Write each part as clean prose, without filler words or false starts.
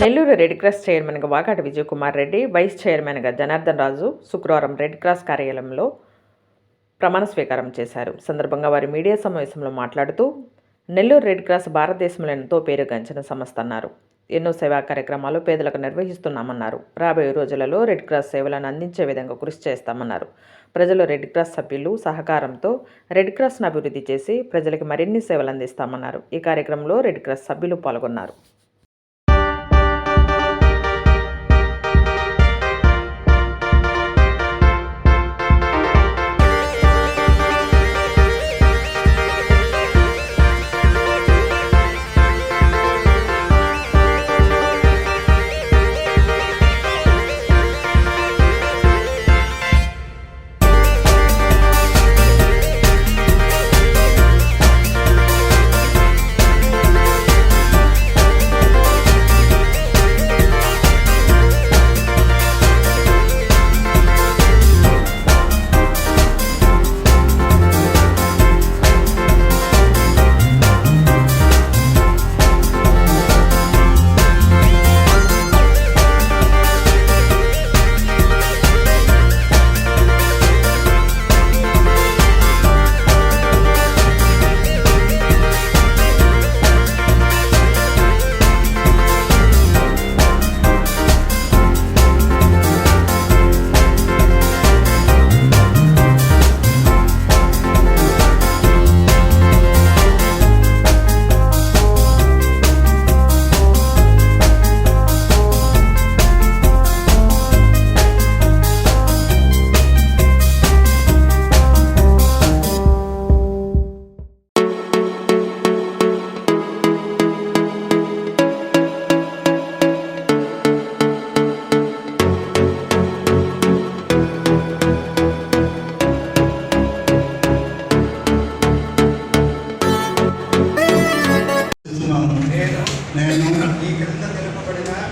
Nellore red cross చైర్మన్గా Vakati Vijay Kumar Reddy, vice చైర్మన్గా జనార్దన్ రాజు శుక్రవారం రెడ్ క్రాస్ కార్యాలయంలో ప్రమాణ స్వీకారం చేశారు. సందర్భంగా వారి మీడియా సమావేశంలో మాట్లాడుతూ నెల్లూరు రెడ్ క్రాస్ భారతదేశంలో ఎంతో పేరుగాంచిన సంస్థ అన్నారు. ఎన్నో సేవా కార్యక్రమాలు పేదలకు నిర్వహిస్తున్నామన్నారు. రాబోయే రోజులలో రెడ్ క్రాస్ సేవలను అందించే విధంగా కృషి చేస్తామన్నారు. ప్రజలు రెడ్ క్రాస్ సభ్యులు సహకారంతో రెడ్ క్రాస్ను అభివృద్ధి చేసి ప్రజలకు మరిన్ని సేవలు అందిస్తామన్నారు. ఈ కార్యక్రమంలో రెడ్ క్రాస్ సభ్యులు పాల్గొన్నారు.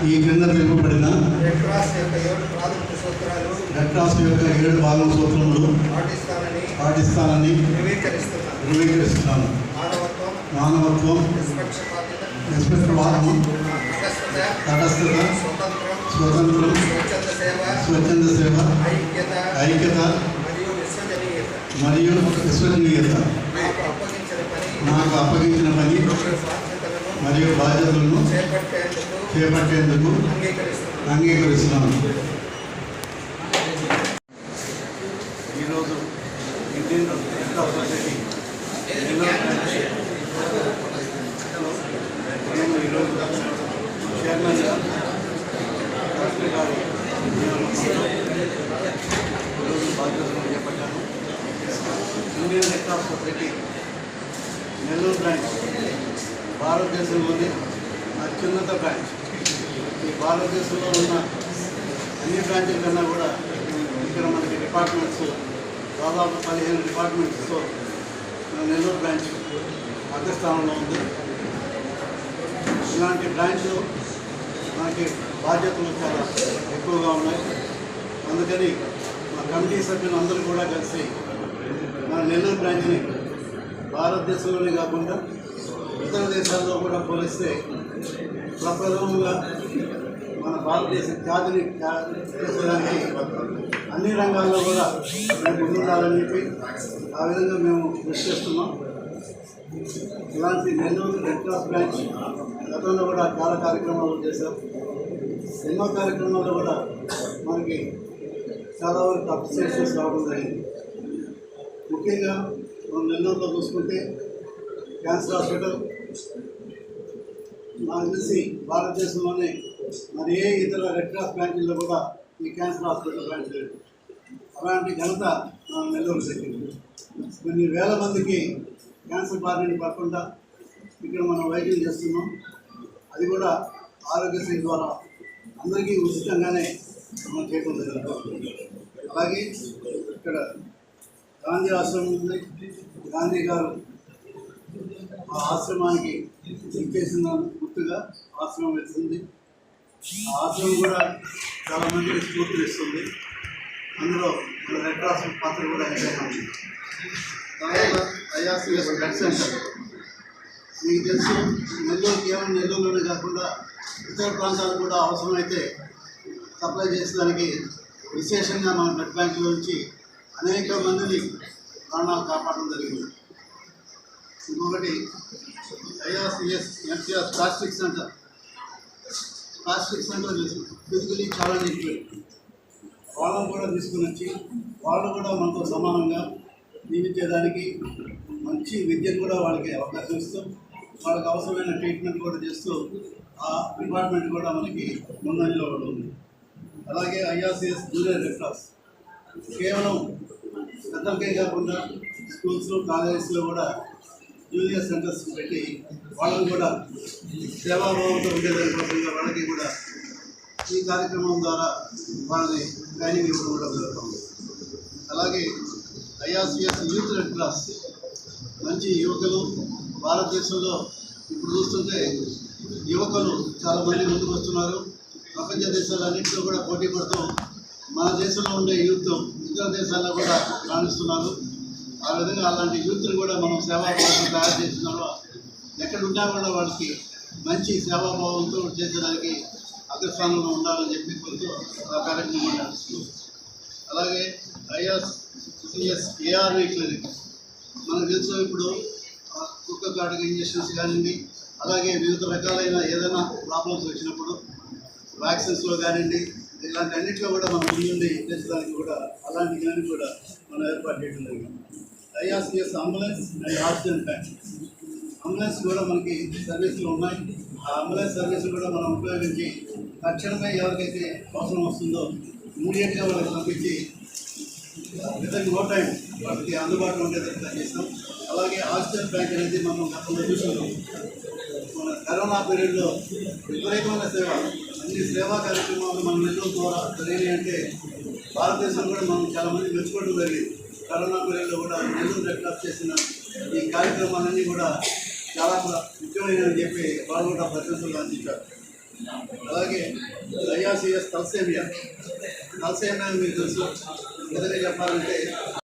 ఈ క్రింద తెలుపబడిన రెడ్ క్రాస్ యొక్క 7 భాగం సూత్రములు పాటిస్తానని ధృవీకరిస్తున్నాను. మానవత్వం, నిష్పక్షపాతము, తటస్థత, స్వతంత్రం, స్వచ్ఛంద సేవ, ఐక్యత మరియు విశ్వసనీయత నాకు అప్పగించిన పని మరియు బాధ్యతలను చేపట్టేందుకు అంగీకరిస్తున్నాను. ఈరోజు ఇండియన్ రెడ్ క్రాస్ సొసైటీ నేను ఈరోజు చైర్మన్గా ఈరోజు బాధ్యతలను చేపట్టాను. Indian Red Cross Society Nellore branch భారతదేశంలోని అత్యున్నత బ్రాంచ్. ఈ భారతదేశంలో ఉన్న అన్ని బ్రాంచ్ల కన్నా కూడా ఇక్కడ మనకి డిపార్ట్మెంట్స్ దాదాపు 15 డిపార్ట్మెంట్స్తో నెల్లూరు బ్రాంచ్ అగ్రస్థానంలో ఉంది. ఇలాంటి బ్రాంచ్లు మనకి బాధ్యతలు చాలా ఎక్కువగా ఉన్నాయి. అందుకని మా కమిటీ సభ్యులు అందరూ కూడా కలిసి మన నెల్లూరు బ్రాంచ్ని భారతదేశంలోనే కాకుండా ఇతర దేశాల్లో కూడా పోలిస్తే ప్రప్రథమంగా మన భారతదేశ ఖ్యాతిని చేసేదానికి అన్ని రంగాల్లో కూడా మేము ముందుండాలని చెప్పి ఆ విధంగా మేము కృషి చేస్తున్నాం. ఇలాంటి నెల్లూరు రెడ్ క్రాస్ బ్రాంచ్ గతంలో కూడా చాలా కార్యక్రమాలు చేశాం. ఎన్నో కార్యక్రమాల్లో కూడా మనకి చాలా వరకు అప్రిసియేషన్స్ రావడం జరిగింది. ముఖ్యంగా మనం నెల్లూరులో చూసుకుంటే క్యాన్సర్ హాస్పిటల్ నాకు తెలిసి భారతదేశంలోనే మరి ఏ ఇతర రెడ్ క్రాస్ బ్రాంచ్ల్లో కూడా ఈ క్యాన్సర్ హాస్పిటల్ బ్రాంచ్ లేదు. అలాంటి ఘనత మన నెల్లూరు దక్కింది. కొన్ని వేల మందికి క్యాన్సర్ బారిన పడకుండా ఇక్కడ మనం వైద్యం చేస్తున్నాం. అది కూడా ఆరోగ్యశ్రీ ద్వారా అందరికీ ఉచితంగానే మనం చేయడం జరుగుతుంది. అలాగే ఇక్కడ గాంధీ ఆశ్రమం ఉంది. గాంధీ గారు ఆ ఆశ్రమానికి చేసిన గుర్తుగా ఆశ్రమం వెళ్తుంది. ఆ ఆశ్రమం కూడా చాలామందికి స్ఫూర్తినిస్తుంది. అందులో మన రెడ్ క్రాస్ పాత్ర కూడా ఎంతైనా ఉంది. తర్వాత ఐఆర్సిఎస్ బ్లడ్ సెంటర్ మీకు తెలుసు. నెల్లూరు కేవలం నెల్లూరులోనే కాకుండా ఇతర ప్రాంతాలకు కూడా అవసరమైతే సప్లై చేసేదానికి విశేషంగా మన బ్లడ్ బ్యాంకుల నుంచి అనేక మందిని ప్రాణాలు కాపాడడం జరిగింది. ఇంకొకటి IRCS NCR plastic centre physically challenging వాళ్ళను కూడా తీసుకుని వచ్చి వాళ్ళు కూడా మనతో సమానంగా జీవించేదానికి మంచి విద్యను కూడా వాళ్ళకి అవకాశం ఇస్తూ వాళ్ళకి అవసరమైన ట్రీట్మెంట్ కూడా చేస్తూ ఆ డిపార్ట్మెంట్ కూడా మనకి ముందంజలో ఉంది. అలాగే ఐఆర్సిఎస్ జూనియర్ రెడ్ క్రాస్ కేవలం పెద్దలకే కాకుండా స్కూల్స్లో కాలేజెస్లో కూడా జూనియర్ సెంటర్స్ పెట్టి వాళ్ళని కూడా సేవాభావంతో ఉండేదానికోసంగా వాళ్ళకి కూడా ఈ కార్యక్రమం ద్వారా వాళ్ళని ట్రైనింగ్ ఇవ్వడం కూడా జరుగుతుంది. అలాగే ఐఆర్సిఎస్ యూత్ రెడ్ క్రాస్ మంచి యువకులు భారతదేశంలో ఇప్పుడు చూస్తుంటే యువకులు చాలామంది ముందుకు వస్తున్నారు. ప్రపంచ దేశాలన్నింటిలో కూడా పోటీ పడుతూ మన దేశంలో ఉండే యూత్ ఇతర దేశాల్లో కూడా రాణిస్తున్నారు. ఆ విధంగా అలాంటి యూత్ని కూడా మనం సేవాభావంతో తయారు చేస్తున్నాము. ఎక్కడున్నా కూడా వాళ్ళకి మంచి సేవాభావంతో చేసేదానికి అగ్రస్థానంలో ఉండాలని చెప్పి కోరుతూ ఆ కార్యక్రమం నడుస్తుంది. అలాగే ఐఆర్సిఎస్ ఏఆర్వి క్లినిక్ మనకు తెలుసు. ఇప్పుడు కుక్క కాటుక ఇంజక్షన్స్ కానివ్వండి, అలాగే వివిధ రకాలైన ఏదైనా ప్రాబ్లమ్స్ వచ్చినప్పుడు వ్యాక్సిన్స్లో కానివ్వండి, ఇలాంటి అన్నింటిలో కూడా మనం ముందుండి చేసేదానికి కూడా అలాంటి కానీ కూడా మనం ఏర్పాటు చేయడం జరిగింది. IRCS ambulance and oxygen tank ambulance కూడా మనకి సర్వీసులు ఉన్నాయి. ఆ అంబులెన్స్ సర్వీస్ కూడా మనం ఉపయోగించి తక్షణమే ఎవరికైతే అవసరం వస్తుందో ఇమీడియట్గా వాళ్ళకి పంపించి విత్ నో టైం వాళ్ళకి అందుబాటులో ఉండేటట్టు చేస్తాం. అలాగే ఆక్సిజన్ ట్యాంక్ అనేది మనం గతంలో చూస్తున్నాం. మన కరోనా పీరియడ్లో విపరీతమైన సేవ, అన్ని సేవా కార్యక్రమాలు మన నెల్లూరు ద్వారా జరిగినాయి. అంటే భారతదేశంలో కూడా మనం చాలామంది మెచ్చుకోవడం జరిగింది. కరోనా పీరియడ్లో కూడా నెల్లూరు రెడ్ క్రాస్ చేసిన ఈ కార్యక్రమాలన్నీ కూడా చాలా ముఖ్యమైనవి చెప్పి వాళ్ళు కూడా ప్రశంసలు అందించారు. అలాగే ఐఆర్సిఎస్ తలసేమియా మీకు తెలుసు. విధంగా చెప్పాలంటే